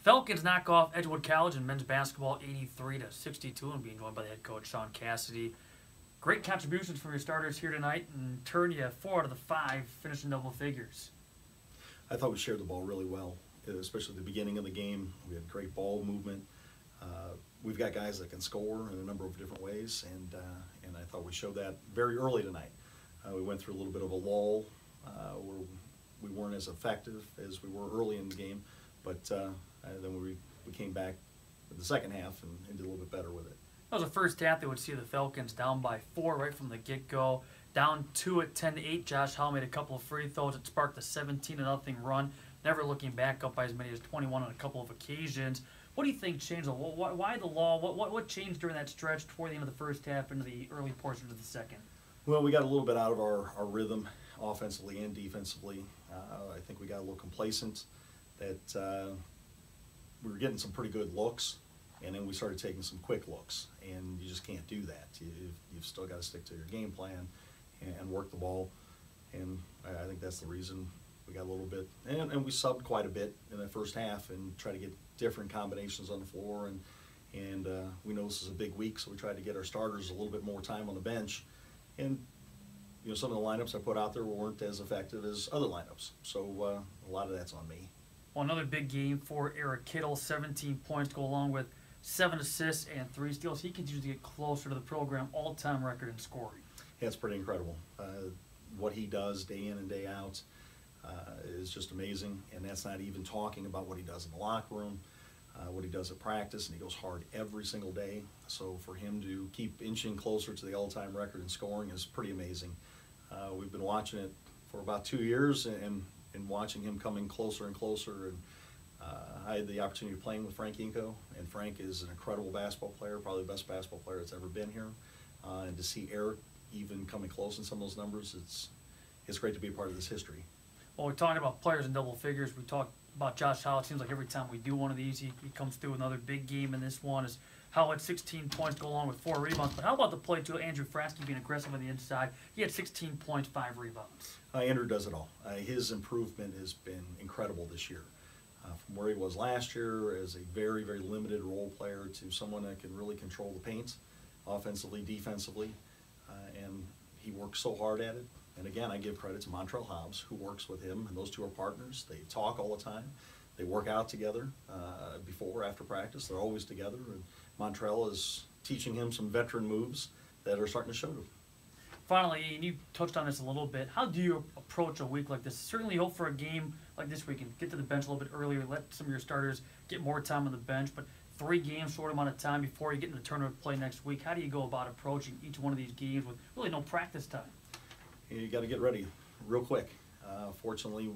Falcons knock off Edgewood College in men's basketball 83-62 and being joined by the head coach Shawn Cassidy. Great contributions from your starters here tonight and turn you 4 out of the 5, finishing double figures. I thought we shared the ball really well, especially at the beginning of the game. We had great ball movement. We've got guys that can score in a number of different ways, and I thought we showed that very early tonight. We went through a little bit of a lull where we weren't as effective as we were early in the game, but then we came back in the second half and did a little bit better with it. That was the first half that would see the Falcons down by 4 right from the get-go. Down 2 at 10-8. Josh Howell made a couple of free throws. It sparked a 17-0 run. Never looking back, up by as many as 21 on a couple of occasions. What do you think changed? Why the law? What changed during that stretch toward the end of the first half into the early portions of the second? Well, we got a little bit out of our rhythm offensively and defensively. I think we got a little complacent that we were getting some pretty good looks, and then we started taking some quick looks, and you just can't do that. You've still got to stick to your game plan and work the ball, and I think that's the reason we got a little bit, and we subbed quite a bit in the first half and tried to get different combinations on the floor, and we know this is a big week, so we tried to get our starters a little bit more time on the bench, and some of the lineups I put out there weren't as effective as other lineups, so a lot of that's on me. Well, another big game for Eric Kittle, 17 points to go along with 7 assists and 3 steals. He continues to get closer to the program all-time record in scoring. Yeah, it's pretty incredible. What he does day in and day out is just amazing, and that's not even talking about what he does in the locker room, what he does at practice, and he goes hard every single day. So for him to keep inching closer to the all-time record in scoring is pretty amazing. We've been watching it for about 2 years and watching him coming closer and closer. And I had the opportunity of playing with Frank Inco, and Frank is an incredible basketball player, probably the best basketball player that's ever been here. And to see Eric even coming close in some of those numbers, it's great to be a part of this history. Well, we're talking about players in double figures. We talked about Josh Howell. It seems like every time we do one of these, he comes through another big game, and this one is Howell had 16 points to go along with 4 rebounds. But how about the play, too? Andrew Frasky being aggressive on the inside. He had 16 points, 5 rebounds. Andrew does it all. His improvement has been incredible this year. From where he was last year as a very, very limited role player to someone that can really control the paint, offensively, defensively, and he works so hard at it. And again, I give credit to Montrell Hobbs, who works with him, and those two are partners. They talk all the time. They work out together before, after practice. They're always together, and Montrell is teaching him some veteran moves that are starting to show him. Finally, and you touched on this a little bit, how do you approach a week like this? Certainly hope for a game like this where you can get to the bench a little bit earlier, let some of your starters get more time on the bench, but 3 games, short amount of time before you get into the tournament play next week. How do you go about approaching each one of these games with really no practice time? You got to get ready real quick. Fortunately,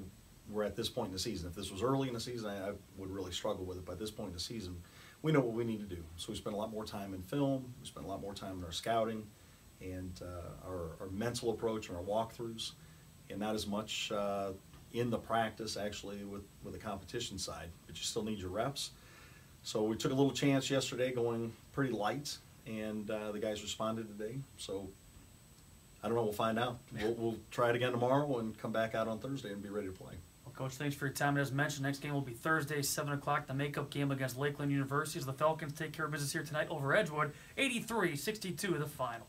we're at this point in the season. If this was early in the season, I would really struggle with it. But at this point in the season, we know what we need to do. So we spend a lot more time in film. We spend a lot more time in our scouting and our mental approach and our walkthroughs, and not as much in the practice actually with the competition side. But you still need your reps. So we took a little chance yesterday going pretty light, and the guys responded today. So I don't know, we'll find out. We'll try it again tomorrow and come back out on Thursday and be ready to play. Well, Coach, thanks for your time. As mentioned, next game will be Thursday, 7 o'clock, the makeup game against Lakeland University. As the Falcons take care of business here tonight over Edgewood, 83-62 the final.